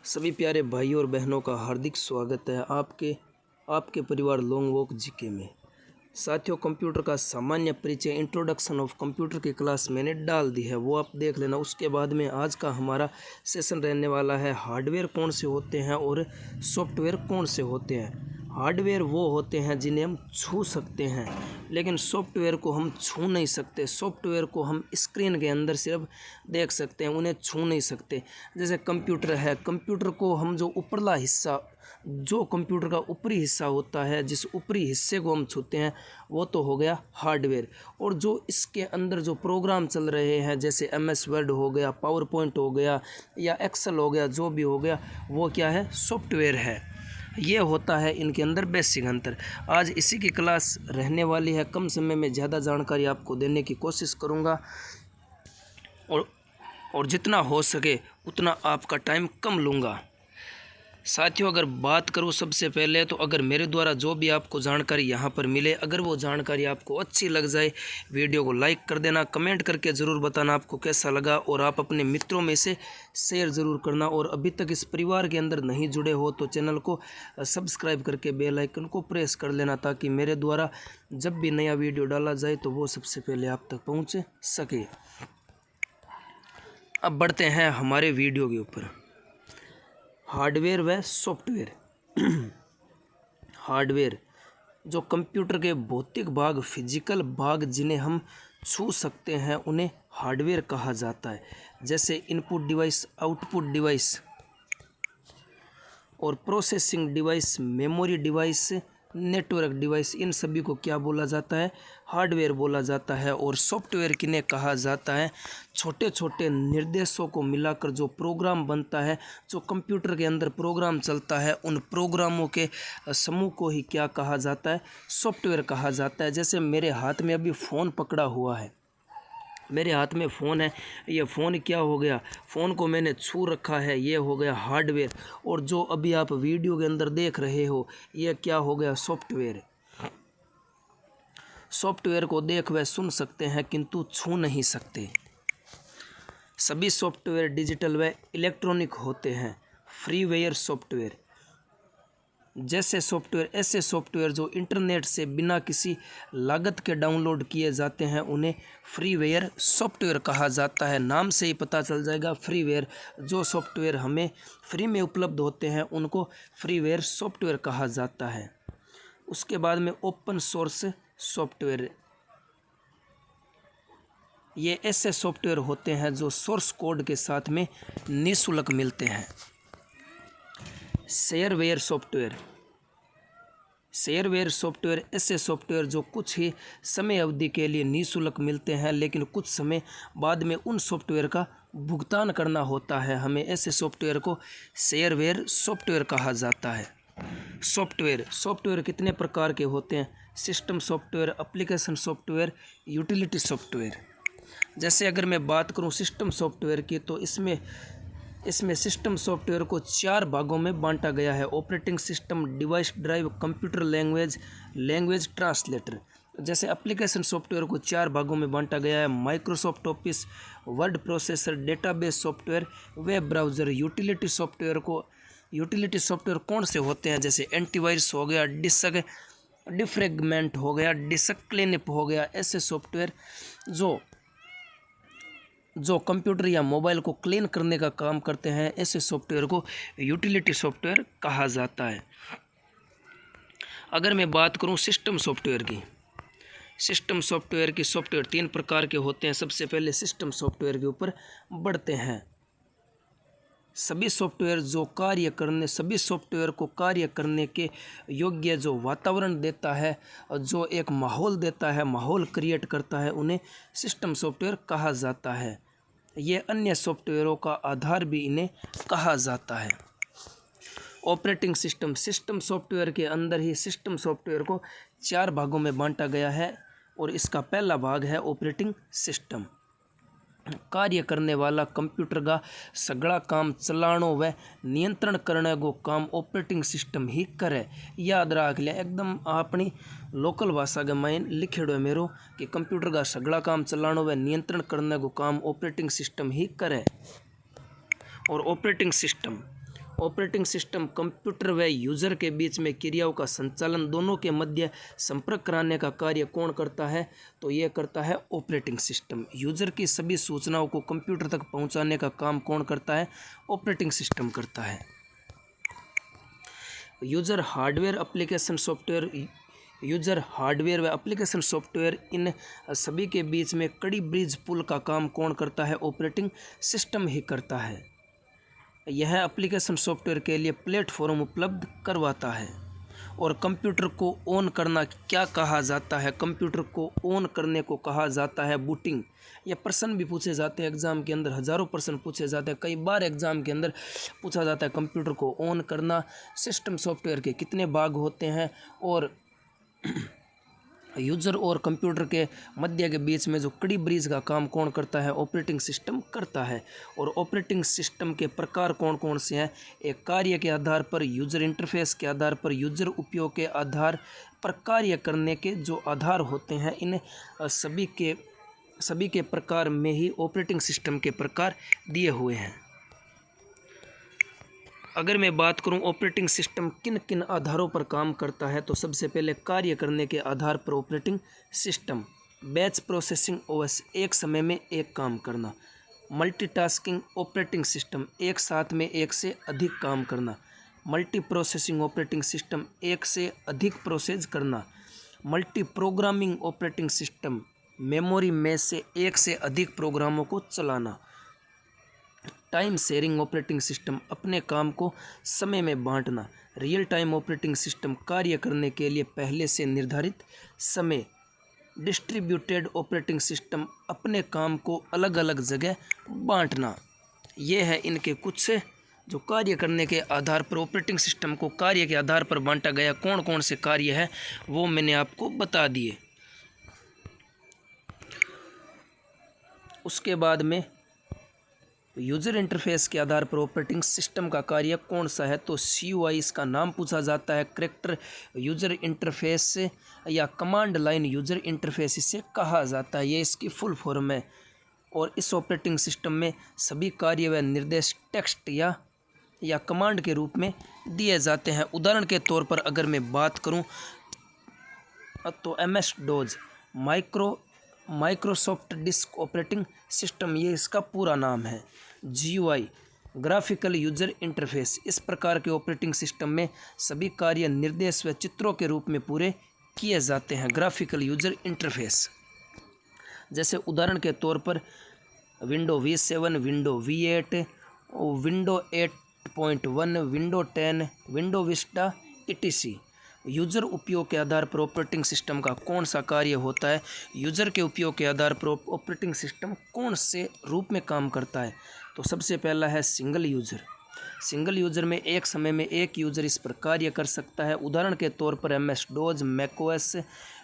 सभी प्यारे भाइयों और बहनों का हार्दिक स्वागत है आपके परिवार लॉन्ग वॉक जीके में। साथियों, कंप्यूटर का सामान्य परिचय इंट्रोडक्शन ऑफ कंप्यूटर की क्लास मैंने डाल दी है, वो आप देख लेना। उसके बाद में आज का हमारा सेशन रहने वाला है हार्डवेयर कौन से होते हैं और सॉफ्टवेयर कौन से होते हैं। हार्डवेयर वो होते हैं जिन्हें हम छू सकते हैं, लेकिन सॉफ्टवेयर को हम छू नहीं सकते। सॉफ्टवेयर को हम स्क्रीन के अंदर सिर्फ देख सकते हैं, उन्हें छू नहीं सकते। जैसे कंप्यूटर है, कंप्यूटर को हम जो कंप्यूटर का ऊपरी हिस्सा होता है, जिस ऊपरी हिस्से को हम छूते हैं वो तो हो गया हार्डवेयर। और जो इसके अंदर जो प्रोग्राम चल रहे हैं, जैसे MS वर्ड हो गया, पावर पॉइंट हो गया या एक्सेल हो गया, जो भी हो गया वो क्या है, सॉफ्टवेयर है। ये होता है इनके अंदर बेसिक अंतर। आज इसी की क्लास रहने वाली है। कम समय में ज़्यादा जानकारी आपको देने की कोशिश करूँगा और जितना हो सके उतना आपका टाइम कम लूँगा। साथियों, अगर बात करूं सबसे पहले तो अगर मेरे द्वारा जो भी आपको जानकारी यहाँ पर मिले, अगर वो जानकारी आपको अच्छी लग जाए, वीडियो को लाइक कर देना, कमेंट करके ज़रूर बताना आपको कैसा लगा, और आप अपने मित्रों में से शेयर ज़रूर करना। और अभी तक इस परिवार के अंदर नहीं जुड़े हो तो चैनल को सब्सक्राइब करके बेल आइकन को प्रेस कर लेना, ताकि मेरे द्वारा जब भी नया वीडियो डाला जाए तो वो सबसे पहले आप तक पहुँच सके। अब बढ़ते हैं हमारे वीडियो के ऊपर। हार्डवेयर व सॉफ्टवेयर। हार्डवेयर जो कंप्यूटर के भौतिक भाग, फिजिकल भाग जिन्हें हम छू सकते हैं, उन्हें हार्डवेयर कहा जाता है। जैसे इनपुट डिवाइस, आउटपुट डिवाइस और processing device, memory device, network device, इन सभी को क्या बोला जाता है, हार्डवेयर बोला जाता है। और सॉफ्टवेयर किन्हें कहा जाता है, छोटे छोटे निर्देशों को मिलाकर जो प्रोग्राम बनता है, जो कंप्यूटर के अंदर प्रोग्राम चलता है, उन प्रोग्रामों के समूह को ही क्या कहा जाता है, सॉफ्टवेयर कहा जाता है। जैसे मेरे हाथ में अभी फ़ोन पकड़ा हुआ है, मेरे हाथ में फ़ोन है, ये फ़ोन क्या हो गया, फ़ोन को मैंने छू रखा है, ये हो गया हार्डवेयर। और जो अभी आप वीडियो के अंदर देख रहे हो, ये क्या हो गया, सॉफ्टवेयर। सॉफ्टवेयर को देख व सुन सकते हैं किंतु छू नहीं सकते। सभी सॉफ्टवेयर डिजिटल व इलेक्ट्रॉनिक होते हैं। फ्रीवेयर सॉफ्टवेयर, जैसे सॉफ्टवेयर, ऐसे सॉफ्टवेयर जो इंटरनेट से बिना किसी लागत के डाउनलोड किए जाते हैं, उन्हें फ्रीवेयर सॉफ्टवेयर कहा जाता है। नाम से ही पता चल जाएगा, फ्रीवेयर। जो सॉफ्टवेयर हमें फ्री में उपलब्ध होते हैं उनको फ्रीवेयर सॉफ्टवेयर कहा जाता है। उसके बाद में ओपन सोर्स सॉफ्टवेयर, ये ऐसे सॉफ्टवेयर होते हैं जो सोर्स कोड के साथ में निःशुल्क मिलते हैं। शेयरवेयर सॉफ्टवेयर, शेयरवेयर सॉफ्टवेयर ऐसे सॉफ्टवेयर जो कुछ ही समय अवधि के लिए निःशुल्क मिलते हैं, लेकिन कुछ समय बाद में उन सॉफ्टवेयर का भुगतान करना होता है। हमें ऐसे सॉफ्टवेयर को शेयरवेयर सॉफ्टवेयर कहा जाता है। सॉफ्टवेयर कितने प्रकार के होते हैं, system software, application software, utility software. जैसे अगर मैं बात करूं सिस्टम सॉफ्टवेयर की, तो इसमें सिस्टम सॉफ्टवेयर को 4 भागों में बांटा गया है। Operating system, device drive, computer language translator. जैसे एप्लीकेशन सॉफ्टवेयर को 4 भागों में बांटा गया है। Microsoft office, word processor, database software, web browser. Utility software कौन से होते हैं, जैसे एंटीवायरस हो गया, डिफ्रेगमेंट हो गया, डिस्क क्लीनअप हो गया। ऐसे सॉफ्टवेयर जो कंप्यूटर या मोबाइल को क्लीन करने का काम करते हैं, ऐसे सॉफ्टवेयर को यूटिलिटी सॉफ्टवेयर कहा जाता है। अगर मैं बात करूं सिस्टम सॉफ्टवेयर की, सॉफ्टवेयर 3 प्रकार के होते हैं। सबसे पहले सिस्टम सॉफ्टवेयर के ऊपर बढ़ते हैं। सभी सॉफ्टवेयर को कार्य करने के योग्य जो वातावरण देता है, जो एक माहौल देता है, माहौल क्रिएट करता है, उन्हें सिस्टम सॉफ्टवेयर कहा जाता है। ये अन्य सॉफ्टवेयरों का आधार भी इन्हें कहा जाता है। ऑपरेटिंग सिस्टम सॉफ्टवेयर के अंदर ही सिस्टम सॉफ्टवेयर को 4 भागों में बांटा गया है, और इसका पहला भाग है ऑपरेटिंग सिस्टम। कार्य करने वाला कंप्यूटर का सगड़ा काम चलाणो व नियंत्रण करने को काम ऑपरेटिंग सिस्टम ही करे। याद रख लिया, एकदम अपनी लोकल भाषा के माइन लिखेड़ो है मेरो कि कंप्यूटर का सगड़ा काम चलाणो व नियंत्रण करने को काम ऑपरेटिंग सिस्टम ही करे। और ऑपरेटिंग ऑपरेटिंग सिस्टम कंप्यूटर व यूजर के बीच में क्रियाओं का संचालन, दोनों के मध्य संपर्क कराने का कार्य कौन करता है? तो ये करता है ऑपरेटिंग सिस्टम। यूजर की सभी सूचनाओं को कंप्यूटर तक पहुंचाने का काम कौन करता है? ऑपरेटिंग सिस्टम करता है। यूजर हार्डवेयर व एप्लीकेशन सॉफ्टवेयर, इन सभी के बीच में कड़ी ब्रिज पुल का काम कौन करता है? ऑपरेटिंग सिस्टम ही करता है। यह एप्लीकेशन सॉफ्टवेयर के लिए प्लेटफॉर्म उपलब्ध करवाता है। और कंप्यूटर को ऑन करना क्या कहा जाता है? कंप्यूटर को ऑन करने को कहा जाता है बूटिंग। ये प्रश्न भी पूछे जाते हैं एग्जाम के अंदर, हज़ारों प्रश्न पूछे जाते हैं, कई बार एग्जाम के अंदर पूछा जाता है कंप्यूटर को ऑन करना। सिस्टम सॉफ्टवेयर के कितने भाग होते हैं और यूजर और कंप्यूटर के मध्य के बीच में जो कड़ी ब्रिज का काम कौन करता है? ऑपरेटिंग सिस्टम करता है। और ऑपरेटिंग सिस्टम के प्रकार कौन कौन से हैं? एक कार्य के आधार पर, यूजर इंटरफेस के आधार पर, यूजर उपयोग के आधार पर, कार्य करने के जो आधार होते हैं, इन सभी के प्रकार में ही ऑपरेटिंग सिस्टम के प्रकार दिए हुए हैं। अगर मैं बात करूं ऑपरेटिंग सिस्टम किन किन आधारों पर काम करता है, तो सबसे पहले कार्य करने के आधार पर operating system. Batch processing OS, एक समय में एक काम करना। मल्टीटास्किंग ऑपरेटिंग सिस्टम, एक साथ में एक से अधिक काम करना। मल्टी प्रोसेसिंग ऑपरेटिंग सिस्टम, एक से अधिक प्रोसेस करना। Multi programming operating system, memory में से एक से अधिक प्रोग्रामों को चलाना। टाइम शेयरिंग ऑपरेटिंग सिस्टम, अपने काम को समय में बांटना। रियल टाइम ऑपरेटिंग सिस्टम, कार्य करने के लिए पहले से निर्धारित समय। डिस्ट्रीब्यूटेड ऑपरेटिंग सिस्टम, अपने काम को अलग अलग जगह बांटना। ये है इनके कुछ से जो कार्य करने के आधार पर ऑपरेटिंग सिस्टम को कार्य के आधार पर बांटा गया। कौन कौन से कार्य है वो मैंने आपको बता दिए। उसके बाद में यूजर इंटरफेस के आधार पर ऑपरेटिंग सिस्टम का कार्य कौन सा है? तो CUI इसका नाम पूछा जाता है। कैरेक्टर यूजर इंटरफेस या कमांड लाइन यूजर इंटरफेस इसे कहा जाता है, ये इसकी फुल फॉर्म है। और इस ऑपरेटिंग सिस्टम में सभी कार्य व निर्देश टेक्स्ट या कमांड के रूप में दिए जाते हैं। उदाहरण के तौर पर अगर मैं बात करूं तो MS-DOS Microsoft disk operating system, ये इसका पूरा नाम है। GUI ग्राफिकल यूजर इंटरफेस, इस प्रकार के ऑपरेटिंग सिस्टम में सभी कार्य निर्देश व चित्रों के रूप में पूरे किए जाते हैं। ग्राफिकल यूजर इंटरफेस जैसे उदाहरण के तौर पर window V7, window V8, window 8.1, window 10, window Vista etc। User उपयोग के आधार पर ऑपरेटिंग सिस्टम का कौन सा कार्य होता है? यूज़र के उपयोग के आधार पर ऑपरेटिंग सिस्टम कौन से रूप में काम करता है? तो सबसे पहला है सिंगल यूज़र। सिंगल यूज़र में एक समय में एक यूज़र इस पर कार्य कर सकता है। उदाहरण के तौर पर MS-DOS, macOS,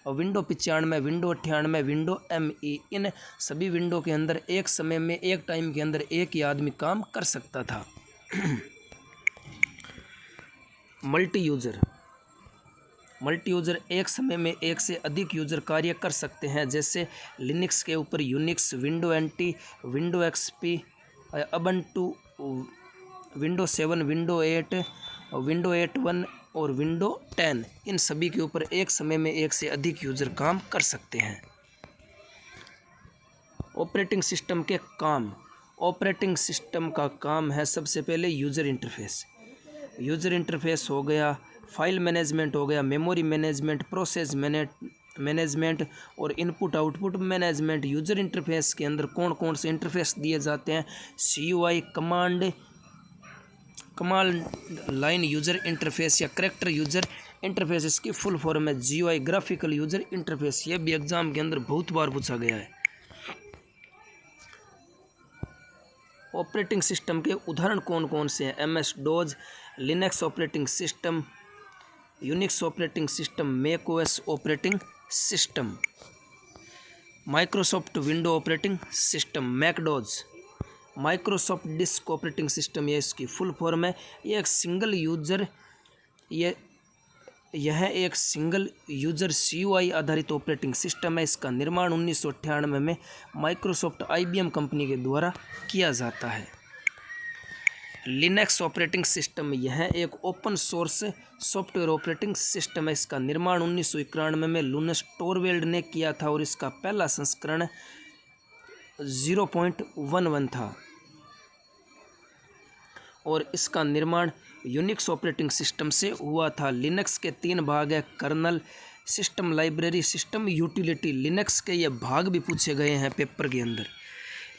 window 95, window 98, window ME, इन सभी विंडो के अंदर एक समय में एक टाइम के अंदर एक ही आदमी काम कर सकता था। मल्टी यूज़र एक समय में एक से अधिक यूज़र कार्य कर सकते हैं। जैसे लिनक्स के ऊपर Unix, window NT, window XP, Ubuntu, window 7, window 8, window 8.1 और विंडो 10, इन सभी के ऊपर एक समय में एक से अधिक यूज़र काम कर सकते हैं। ऑपरेटिंग सिस्टम के काम। ऑपरेटिंग सिस्टम का काम है सबसे पहले यूज़र इंटरफेस। यूज़र इंटरफेस हो गया, फाइल मैनेजमेंट हो गया, मेमोरी मैनेजमेंट, प्रोसेस मैनेजमेंट और input output management. User interface के अंदर कौन कौन से इंटरफेस दिए जाते हैं? CUI command line user interface या कैरेक्टर यूज़र इंटरफेस, इसकी फुल फॉर्म है GUI ग्राफिकल यूज़र इंटरफेस। ये भी एग्जाम के अंदर बहुत बार पूछा गया है। ऑपरेटिंग सिस्टम के उदाहरण कौन कौन से हैं? MS-DOS, Linux operating system, Unix operating system, macOS operating system, Microsoft window operating system, मैकडोज, माइक्रोसॉफ्ट डिस्क ऑपरेटिंग सिस्टम, ये इसकी फुल फॉर्म है। ये एक सिंगल यूज़र यह एक सिंगल यूज़र CUI आधारित ऑपरेटिंग सिस्टम है। इसका निर्माण 1998 में माइक्रोसॉफ्ट IBM कंपनी के द्वारा किया जाता है। लिनक्स ऑपरेटिंग सिस्टम यह एक open source software operating system है। इसका निर्माण 1991 में लूनस टोरवेल्ड ने किया था और इसका पहला संस्करण 0.11 था और इसका निर्माण यूनिक्स ऑपरेटिंग सिस्टम से हुआ था। लिनक्स के 3 भाग है, kernel, system library, system utility. Linux के ये भाग भी पूछे गए हैं पेपर के अंदर।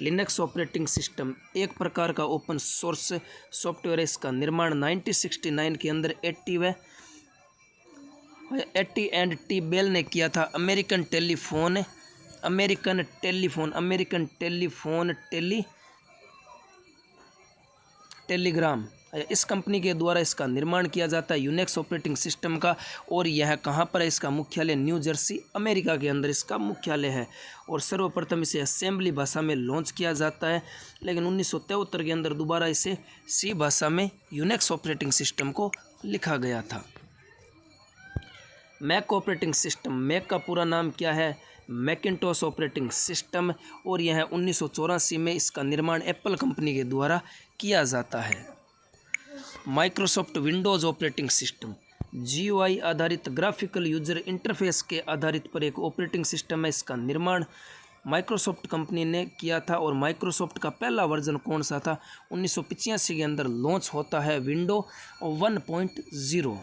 लिनक्स ऑपरेटिंग सिस्टम एक प्रकार का ओपन सोर्स सॉफ्टवेयर है। इसका निर्माण 1969 के अंदर एटी एंड टी बेल ने किया था। अमेरिकन टेलीग्राम इस कंपनी के द्वारा इसका निर्माण किया जाता है यूनिक्स ऑपरेटिंग सिस्टम का। और यह कहाँ पर है? इसका मुख्यालय न्यू जर्सी अमेरिका के अंदर इसका मुख्यालय है। और सर्वप्रथम इसे असेंबली भाषा में लॉन्च किया जाता है, लेकिन 1973 के अंदर दोबारा इसे सी भाषा में यूनिक्स ऑपरेटिंग सिस्टम को लिखा गया था। मैक ऑपरेटिंग सिस्टम, मैक का पूरा नाम क्या है? Macintosh operating system. और यह 1984 में इसका निर्माण एप्पल कंपनी के द्वारा किया जाता है। Microsoft Windows operating system GUI आधारित ग्राफिकल यूजर इंटरफेस के आधारित पर एक ऑपरेटिंग सिस्टम है। इसका निर्माण माइक्रोसॉफ्ट कंपनी ने किया था। और माइक्रोसॉफ्ट का पहला वर्जन कौन सा था? 1985 के अंदर लॉन्च होता है विंडो 1.0।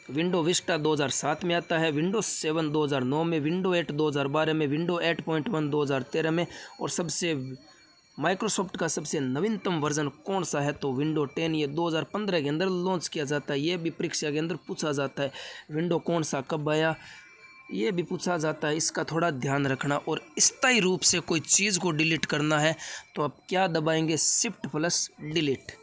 विंडो विस्टा 2007 में आता है, विंडो 7 2009 में, विंडो 8 2012 में, विंडो 8.1 2013 में। और सबसे माइक्रोसॉफ्ट का सबसे नवीनतम वर्जन कौन सा है? तो विंडो 10। ये 2015 के अंदर लॉन्च किया जाता है। ये भी परीक्षा के अंदर पूछा जाता है। विंडो कौन सा कब आया, ये भी पूछा जाता है, इसका थोड़ा ध्यान रखना। और स्थायी रूप से कोई चीज़ को डिलीट करना है तो आप क्या दबाएंगे? Shift+Delete।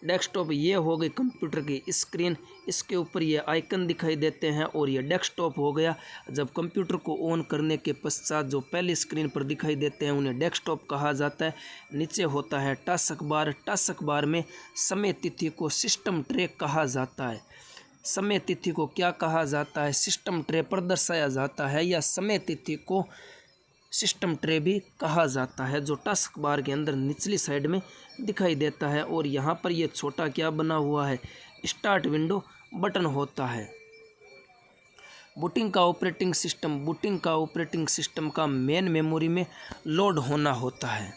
डेस्कटॉप ये हो गई कंप्यूटर की स्क्रीन, इसके ऊपर ये आइकन दिखाई देते हैं और ये डेस्कटॉप हो गया। जब कंप्यूटर को ऑन करने के पश्चात जो पहली स्क्रीन पर दिखाई देते हैं उन्हें डेस्कटॉप कहा जाता है। नीचे होता है टास्क बार में समय तिथि को सिस्टम ट्रे कहा जाता है। समय तिथि को क्या कहा जाता है? सिस्टम ट्रे पर दर्शाया जाता है, या समय तिथि को सिस्टम ट्रे भी कहा जाता है, जो टास्क बार के अंदर निचली साइड में दिखाई देता है। और यहाँ पर ये छोटा क्या बना हुआ है? स्टार्ट विंडो बटन होता है। बूटिंग का ऑपरेटिंग सिस्टम का मेन मेमोरी में लोड होना होता है।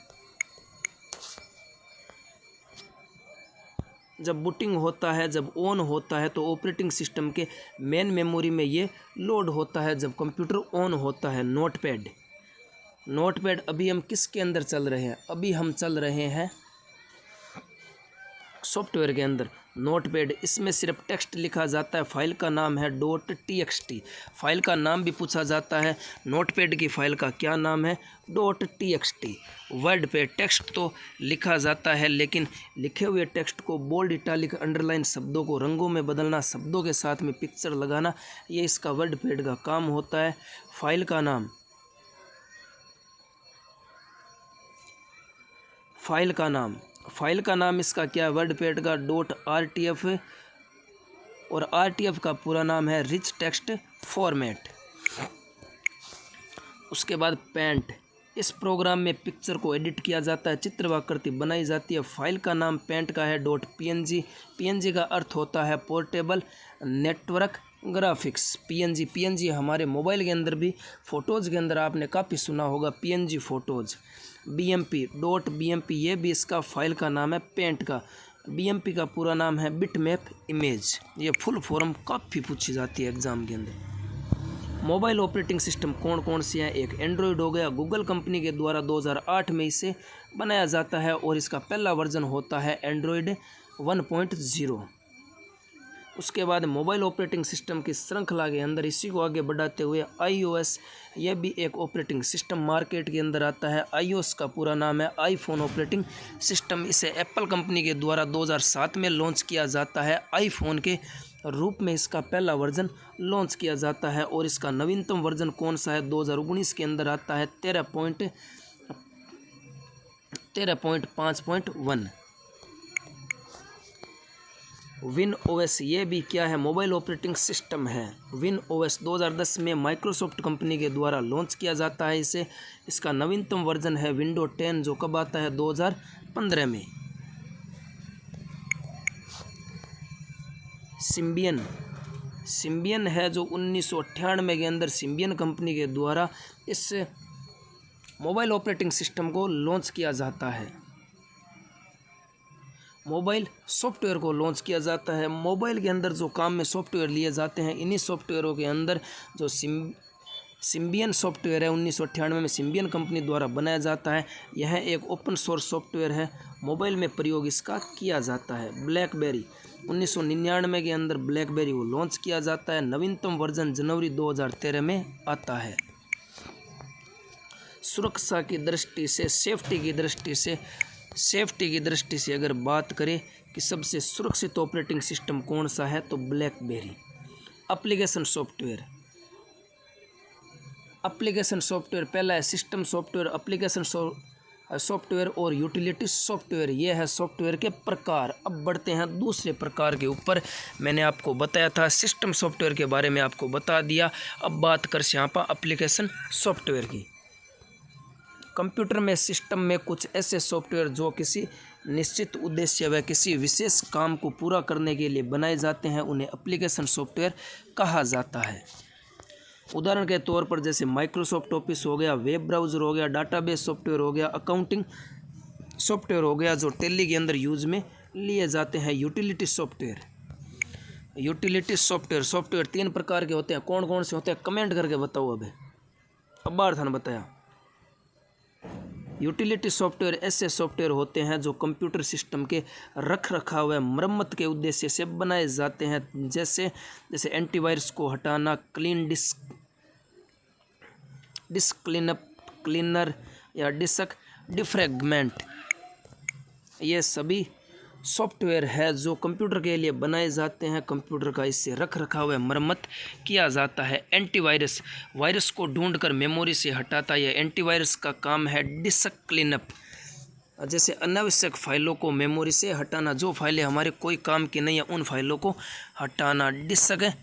जब बूटिंग होता है, जब ऑन होता है तो ऑपरेटिंग सिस्टम के मेन मेमोरी में ये लोड होता है जब कंप्यूटर ऑन होता है। नोटपैड अभी हम किसके अंदर चल रहे हैं? अभी हम चल रहे हैं सॉफ्टवेयर के अंदर। नोटपैड, इसमें सिर्फ टेक्स्ट लिखा जाता है। फाइल का नाम है .txt। फाइल का नाम भी पूछा जाता है। नोटपैड की फाइल का क्या नाम है? .txt। वर्ड पे टेक्स्ट तो लिखा जाता है, लेकिन लिखे हुए टेक्स्ट को बोल्ड, इटालिक, अंडरलाइन शब्दों को रंगों में बदलना, शब्दों के साथ में पिक्चर लगाना, ये इसका वर्ड पैड का काम होता है। फाइल का नाम इसका क्या है? वर्ड पैड का .rtf। और RTF का पूरा नाम है रिच टेक्स्ट फॉर्मेट। उसके बाद पेंट, इस प्रोग्राम में पिक्चर को एडिट किया जाता है, चित्र व आकृति बनाई जाती है। फाइल का नाम पेंट का है .png। PNG का अर्थ होता है पोर्टेबल नेटवर्क ग्राफिक्स। PNG हमारे मोबाइल के अंदर भी, फ़ोटोज़ के अंदर आपने काफ़ी सुना होगा PNG फ़ोटोज़। BMP ये भी इसका फाइल का नाम है पेंट का। BMP का पूरा नाम है बिटमैप इमेज। ये फुल फॉर्म काफ़ी पूछी जाती है एग्ज़ाम के अंदर। मोबाइल ऑपरेटिंग सिस्टम कौन कौन सी हैं? एक एंड्रॉयड हो गया, गूगल कंपनी के द्वारा 2008 में इसे बनाया जाता है और इसका पहला वर्जन होता है एंड्रॉयड 1.0। उसके बाद मोबाइल ऑपरेटिंग सिस्टम की श्रृंखला के अंदर इसी को आगे बढ़ाते हुए iOS, यह भी एक ऑपरेटिंग सिस्टम मार्केट के अंदर आता है। iOS का पूरा नाम है आईफोन ऑपरेटिंग सिस्टम। इसे एप्पल कंपनी के द्वारा 2007 में लॉन्च किया जाता है। आईफोन के रूप में इसका पहला वर्जन लॉन्च किया जाता है। और इसका नवीनतम वर्जन कौन सा है? 2019 के अंदर आता है 13.5.1। विन ओएस ये भी क्या है, मोबाइल ऑपरेटिंग सिस्टम है। विन ओएस 2010 में माइक्रोसॉफ्ट कंपनी के द्वारा लॉन्च किया जाता है इसे। इसका नवीनतम वर्जन है विंडो 10 जो कब आता है 2015 में। सिम्बियन है जो 1998 के अंदर सिम्बियन कंपनी के द्वारा इस मोबाइल ऑपरेटिंग सिस्टम को लॉन्च किया जाता है। मोबाइल सॉफ्टवेयर को लॉन्च किया जाता है। मोबाइल के अंदर जो काम में सॉफ्टवेयर लिए जाते हैं, इन्हीं सॉफ्टवेयरों के अंदर जो सिम्बियन सॉफ्टवेयर है 1998 में सिम्बियन कंपनी द्वारा बनाया जाता है। यह एक ओपन सोर्स सॉफ्टवेयर है। मोबाइल में प्रयोग इसका किया जाता है। ब्लैकबेरी 1999 के अंदर ब्लैकबेरी को लॉन्च किया जाता है। नवीनतम वर्जन जनवरी 2013 में आता है। सुरक्षा की दृष्टि से, सेफ्टी की दृष्टि से अगर बात करें कि सबसे सुरक्षित ऑपरेटिंग सिस्टम कौन सा है तो ब्लैकबेरी। एप्लीकेशन सॉफ्टवेयर पहला है सिस्टम सॉफ्टवेयर, एप्लीकेशन सॉफ्टवेयर और यूटिलिटी सॉफ्टवेयर। यह है सॉफ्टवेयर के प्रकार। अब बढ़ते हैं दूसरे प्रकार के ऊपर। मैंने आपको बताया था सिस्टम सॉफ्टवेयर के बारे में, आपको बता दिया। अब बात कर यहाँ पर एप्लीकेशन सॉफ्टवेयर की। कंप्यूटर में सिस्टम में कुछ ऐसे सॉफ्टवेयर जो किसी निश्चित उद्देश्य व किसी विशेष काम को पूरा करने के लिए बनाए जाते हैं, उन्हें एप्लीकेशन सॉफ्टवेयर कहा जाता है। उदाहरण के तौर पर जैसे माइक्रोसॉफ्ट ऑफिस हो गया, वेब ब्राउज़र हो गया, डाटाबेस सॉफ्टवेयर हो गया, अकाउंटिंग सॉफ्टवेयर हो गया जो टैली के अंदर यूज में लिए जाते हैं। यूटिलिटी सॉफ्टवेयर 3 प्रकार के होते हैं। कौन कौन से होते हैं कमेंट करके बताओ। अब बार था बताया। यूटिलिटी सॉफ्टवेयर ऐसे सॉफ्टवेयर होते हैं जो कंप्यूटर सिस्टम के रख रखाव व मरम्मत के उद्देश्य से बनाए जाते हैं। जैसे एंटीवायरस को हटाना, डिस्क क्लीनर या डिस्क डिफ्रैगमेंट, ये सभी सॉफ्टवेयर है जो कंप्यूटर के लिए बनाए जाते हैं। कंप्यूटर का इससे रख रखाव व मरम्मत किया जाता है। एंटीवायरस वायरस को ढूंढकर मेमोरी से हटाता है। एंटीवायरस का काम है डिस्क क्लीनअप, जैसे अनावश्यक फाइलों को मेमोरी से हटाना, जो फाइलें हमारे कोई काम की नहीं है उन फाइलों को हटाना। डिस्क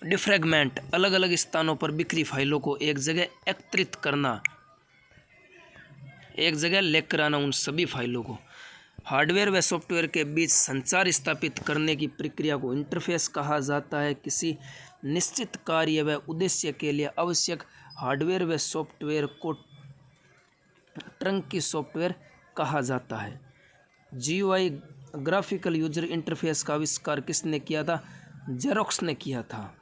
डिफ्रैगमेंट अलग अलग स्थानों पर बिखरी फाइलों को एक जगह एकत्रित करना, एक जगह लेकर आना उन सभी फाइलों को। हार्डवेयर व सॉफ्टवेयर के बीच संचार स्थापित करने की प्रक्रिया को इंटरफेस कहा जाता है। किसी निश्चित कार्य व उद्देश्य के लिए आवश्यक हार्डवेयर व सॉफ्टवेयर को ट्रंकी सॉफ्टवेयर कहा जाता है। GUI ग्राफिकल यूजर इंटरफेस का आविष्कार किसने किया था? जेरोक्स ने किया था।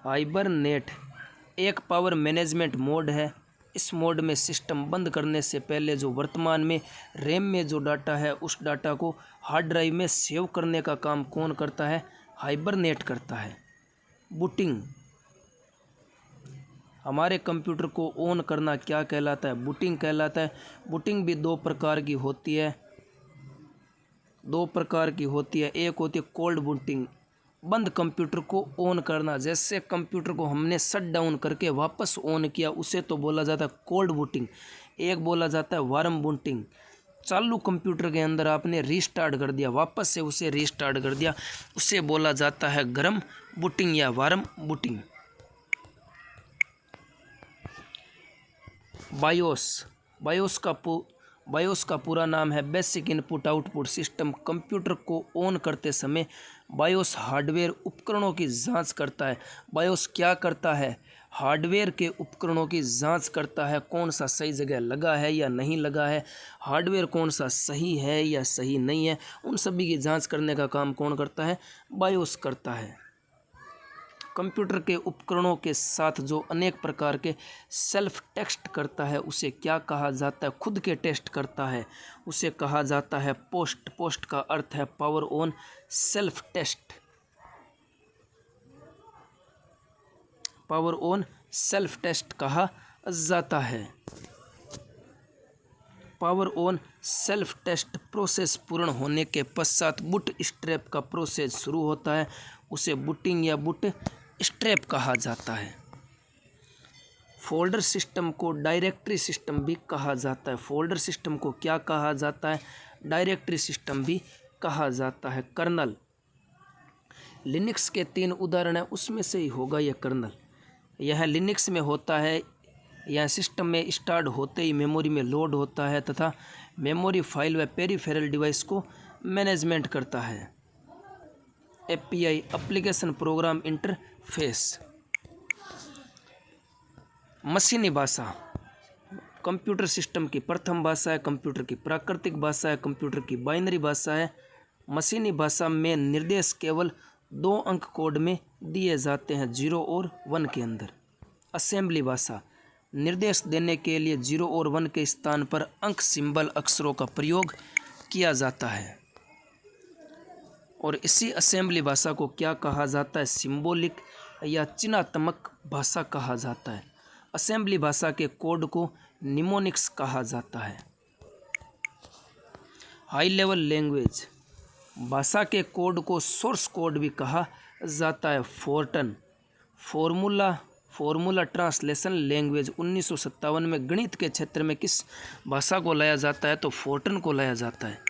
हाइबरनेट एक पावर मैनेजमेंट मोड है। इस मोड में सिस्टम बंद करने से पहले जो वर्तमान में रैम में जो डाटा है उस डाटा को हार्ड ड्राइव में सेव करने का काम कौन करता है? हाइबरनेट करता है। बूटिंग हमारे कंप्यूटर को ऑन करना क्या कहलाता है? बूटिंग कहलाता है। बूटिंग भी 2 प्रकार की होती है। एक होती है कोल्ड बूटिंग, बंद कंप्यूटर को ऑन करना। जैसे कंप्यूटर को हमने शट डाउन करके वापस ऑन किया उसे तो बोला जाता है कोल्ड बूटिंग। एक बोला जाता है वार्म बूटिंग, चालू कंप्यूटर के अंदर आपने रीस्टार्ट कर दिया, वापस से उसे रीस्टार्ट कर दिया, उसे बोला जाता है गर्म बूटिंग या वार्म बूटिंग। बायोस का पूरा नाम है basic input output system. Computer को ऑन करते समय बायोस हार्डवेयर उपकरणों की जांच करता है। बायोस क्या करता है? हार्डवेयर के उपकरणों की जांच करता है, कौन सा सही जगह लगा है या नहीं लगा है, हार्डवेयर कौन सा सही है या सही नहीं है, उन सभी की जांच करने का काम कौन करता है? बायोस करता है। कंप्यूटर के उपकरणों के साथ जो अनेक प्रकार के सेल्फ टेस्ट करता है उसे क्या कहा जाता है? खुद के टेस्ट करता है उसे कहा जाता है पोस्ट। पोस्ट का अर्थ है power on self test. Power on self test कहा जाता है। Power on self test process पूर्ण होने के पश्चात बूट स्ट्रैप का प्रोसेस शुरू होता है, उसे बूटिंग या बूट स्ट्रैप कहा जाता है। फोल्डर सिस्टम को डायरेक्टरी सिस्टम भी कहा जाता है। फोल्डर सिस्टम को क्या कहा जाता है? डायरेक्टरी सिस्टम भी कहा जाता है। कर्नल, लिनक्स के 3 उदाहरण हैं, उसमें से ही होगा यह कर्नल। यह लिनक्स में होता है, यह सिस्टम में स्टार्ट होते ही मेमोरी में लोड होता है तथा मेमोरी फाइल व पेरिफेरल डिवाइस को मैनेजमेंट करता है। API, application program interface. मशीनी भाषा कंप्यूटर सिस्टम की प्रथम भाषा है, कंप्यूटर की प्राकृतिक भाषा है, कंप्यूटर की बाइनरी भाषा है। मशीनी भाषा में निर्देश केवल 2 अंक कोड में दिए जाते हैं, 0 और 1 के अंदर। असेंबली भाषा, निर्देश देने के लिए 0 और 1 के स्थान पर अंक सिंबल अक्षरों का प्रयोग किया जाता है। और इसी असेंबली भाषा को क्या कहा जाता है? सिंबॉलिक या चिन्हात्मक भाषा कहा जाता है। असेंबली भाषा के कोड को निमोनिक्स कहा जाता है। हाई लेवल लैंग्वेज, भाषा के कोड को सोर्स कोड भी कहा जाता है। Fortran, formula translation language. 1957 में गणित के क्षेत्र में किस भाषा को लाया जाता है? तो फोर्टन को लाया जाता है।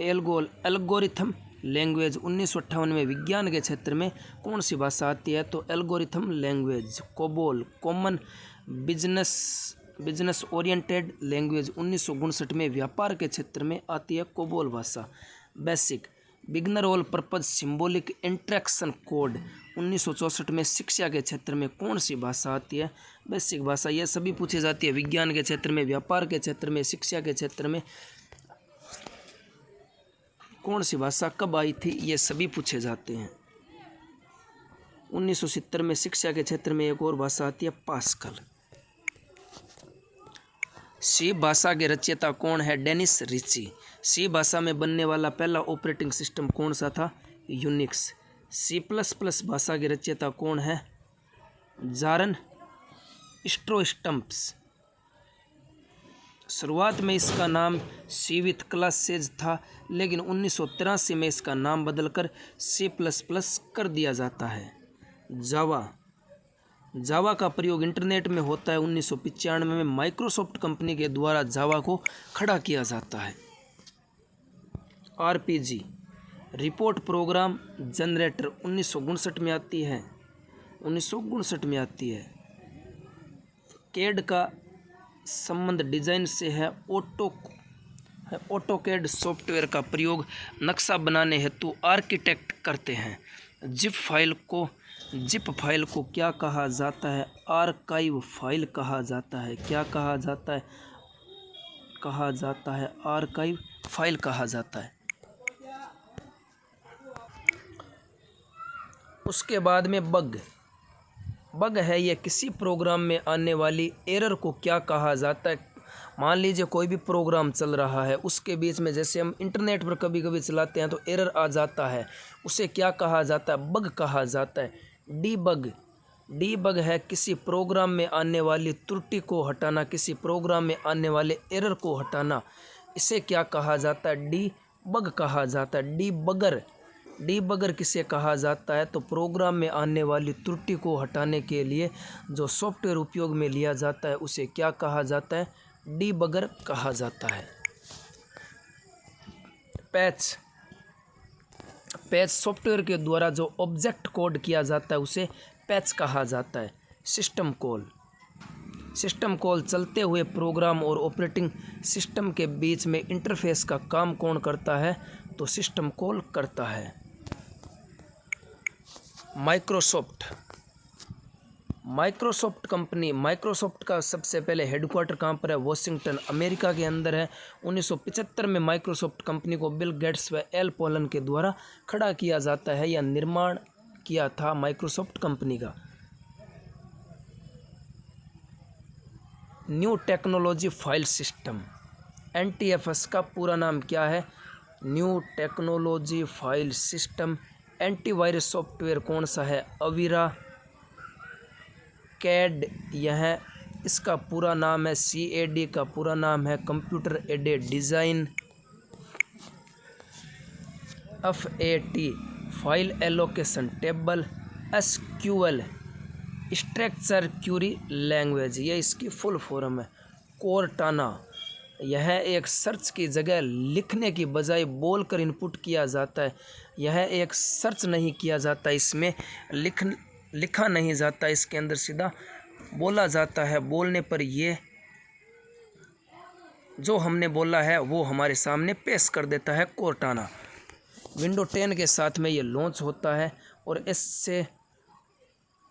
Algorithm language. 1958 में विज्ञान के क्षेत्र में कौन सी भाषा आती है? तो algorithm language. COBOL, common business oriented language. 1959 में व्यापार के क्षेत्र में आती है कोबोल भाषा। Basic, beginner all purpose symbolic instruction code. 1964 में शिक्षा के क्षेत्र में कौन सी भाषा आती है? बेसिक भाषा। यह सभी पूछी जाती है, विज्ञान के क्षेत्र में, व्यापार के क्षेत्र में, शिक्षा के क्षेत्र में कौन सी भाषा कब आई थी, ये सभी पूछे जाते हैं। 1970 में शिक्षा के क्षेत्र में एक और भाषा आती है, पास्कल। सी भाषा के रचयिता कौन है? Dennis Ritchie. सी भाषा में बनने वाला पहला ऑपरेटिंग सिस्टम कौन सा था? यूनिक्स। C++ भाषा के रचयिता कौन है? जारन स्ट्रोस्टम्प्स। शुरुआत में इसका नाम सी विथ क्लासेज था, लेकिन 1983 में इसका नाम बदलकर C++ कर दिया जाता है। जावा का प्रयोग इंटरनेट में होता है। 1995 में माइक्रोसॉफ्ट कंपनी के द्वारा जावा को खड़ा किया जाता है। RPG, report programme generator. 1959 में आती है। 1959 में आती है। कैड का संबंध डिजाइन से है। ऑटोकैड सॉफ्टवेयर का प्रयोग नक्शा बनाने हेतु आर्किटेक्ट करते हैं। जिप फाइल को क्या कहा जाता है? आर्काइव फाइल कहा जाता है। क्या कहा जाता है? आर्काइव फाइल कहा जाता है। उसके बाद में बग है, यह किसी प्रोग्राम में आने वाली एरर को क्या कहा जाता है? मान लीजिए कोई भी प्रोग्राम चल रहा है, उसके बीच में जैसे हम इंटरनेट पर कभी कभी चलाते हैं तो एरर आ जाता है, उसे क्या कहा जाता है? बग कहा जाता है। डीबग है किसी प्रोग्राम में आने वाली त्रुटि को हटाना, किसी प्रोग्राम में आने वाले एरर को हटाना, इसे क्या कहा जाता है? डीबग कहा जाता है। डीबगर किसे कहा जाता है? तो प्रोग्राम में आने वाली त्रुटि को हटाने के लिए जो सॉफ्टवेयर उपयोग में लिया जाता है उसे क्या कहा जाता है? डीबगर कहा जाता है। पैच सॉफ्टवेयर के द्वारा जो ऑब्जेक्ट कोड किया जाता है उसे पैच कहा जाता है। सिस्टम कॉल चलते हुए प्रोग्राम और ऑपरेटिंग सिस्टम के बीच में इंटरफेस का काम कौन करता है? तो सिस्टम कॉल करता है। माइक्रोसॉफ्ट कंपनी, माइक्रोसॉफ्ट का सबसे पहले हेडक्वार्टर कहाँ पर है? वॉशिंगटन, अमेरिका के अंदर है। 1975 में माइक्रोसॉफ्ट कंपनी को बिल गेट्स व एल पोलन के द्वारा खड़ा किया जाता है या निर्माण किया था माइक्रोसॉफ्ट कंपनी का। New technology file system, NTFS का पूरा नाम क्या है? New technology file system. Antivirus software कौन सा है? अवीरा। कैड, यह इसका पूरा नाम है। CAD का पूरा नाम है computer aided design. FAT file allocation table, SQL structure Curie language, ये इसकी फुल फॉर्म है। कोर्टाना, यह एक सर्च की जगह लिखने की बजाय बोलकर इनपुट किया जाता है। यह एक सर्च नहीं किया जाता, इसमें लिखा नहीं जाता, इसके अंदर सीधा बोला जाता है। बोलने पर ये जो हमने बोला है वो हमारे सामने पेश कर देता है कोर्टाना। विंडो 10 के साथ में ये लॉन्च होता है और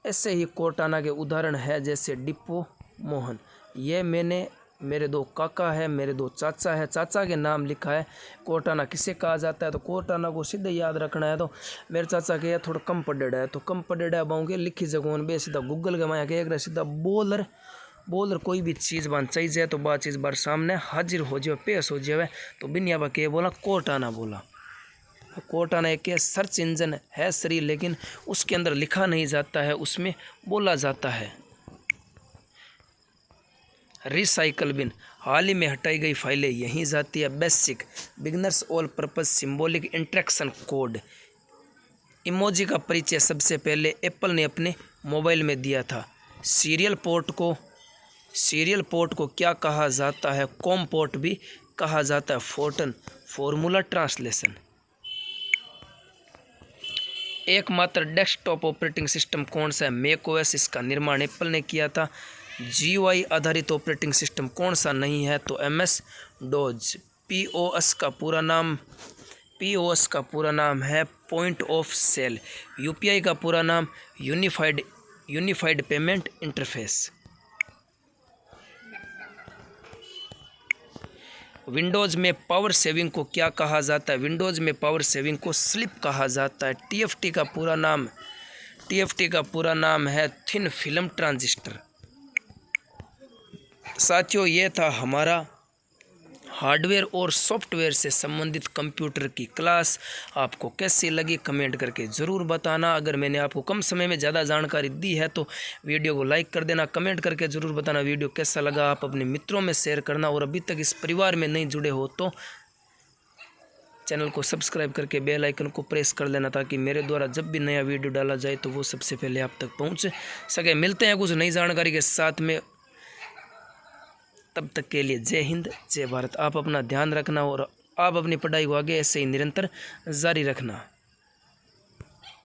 ऐसे ही कोर्टाना के उदाहरण है जैसे डिपो मोहन। ये मेरे दो काका है, मेरे दो चाचा है, चाचा के नाम लिखा है। कोर्टाना किसे कहा जाता है, तो कोर्टाना को सीधे याद रखना है। तो मेरे चाचा के थोड़ा कम पढ़ेड़ है, तो कम पढ़ेड़ है बाऊँगे लिखी जगहों बे सीधा गूगल के माया के सीधा बोलर कोई भी चीज़ बन चाहिए तो बात चीज़ बार सामने हाजिर हो जाए, पेश हो जाए। तो बिनिया बा के बोला कोर्टाना बोला। कोर्टाना एक सर्च इंजन है सही, लेकिन उसके अंदर लिखा नहीं जाता है, उसमें बोला जाता है। रिसाइकल बिन, हाल ही में हटाई गई फाइलें यहीं जाती है। Basic beginners all purpose symbolic interaction code, emoji का परिचय सबसे पहले एप्पल ने अपने मोबाइल में दिया था। सीरियल पोर्ट को क्या कहा जाता है, कॉम पोर्ट भी कहा जाता है। फोर्टन फॉर्मूला ट्रांसलेशन, एकमात्र डेस्कटॉप ऑपरेटिंग सिस्टम कौन सा है, मैक ओएस, इसका निर्माण एप्पल ने किया था। GUI आधारित ऑपरेटिंग सिस्टम कौन सा नहीं है, तो MS DOS। POS का पूरा नाम है पॉइंट ऑफ सेल। UPI का पूरा नाम यूनिफाइड पेमेंट इंटरफेस। विंडोज़ में पावर सेविंग को क्या कहा जाता है, विंडोज़ में पावर सेविंग को स्लिप कहा जाता है। TFT का पूरा नाम है थिन फिल्म ट्रांजिस्टर। साथियों, ये था हमारा हार्डवेयर और सॉफ्टवेयर से संबंधित कंप्यूटर की क्लास। आपको कैसी लगी कमेंट करके ज़रूर बताना। अगर मैंने आपको कम समय में ज़्यादा जानकारी दी है तो वीडियो को लाइक कर देना, कमेंट करके ज़रूर बताना वीडियो कैसा लगा। आप अपने मित्रों में शेयर करना और अभी तक इस परिवार में नहीं जुड़े हो तो चैनल को सब्सक्राइब करके बेल आइकन को प्रेस कर लेना, ताकि मेरे द्वारा जब भी नया वीडियो डाला जाए तो वो सबसे पहले आप तक पहुँच सके। मिलते हैं कुछ नई जानकारी के साथ में, तब तक के लिए जय हिंद जय भारत। आप अपना ध्यान रखना और आप अपनी पढ़ाई को आगे ऐसे ही निरंतर जारी रखना।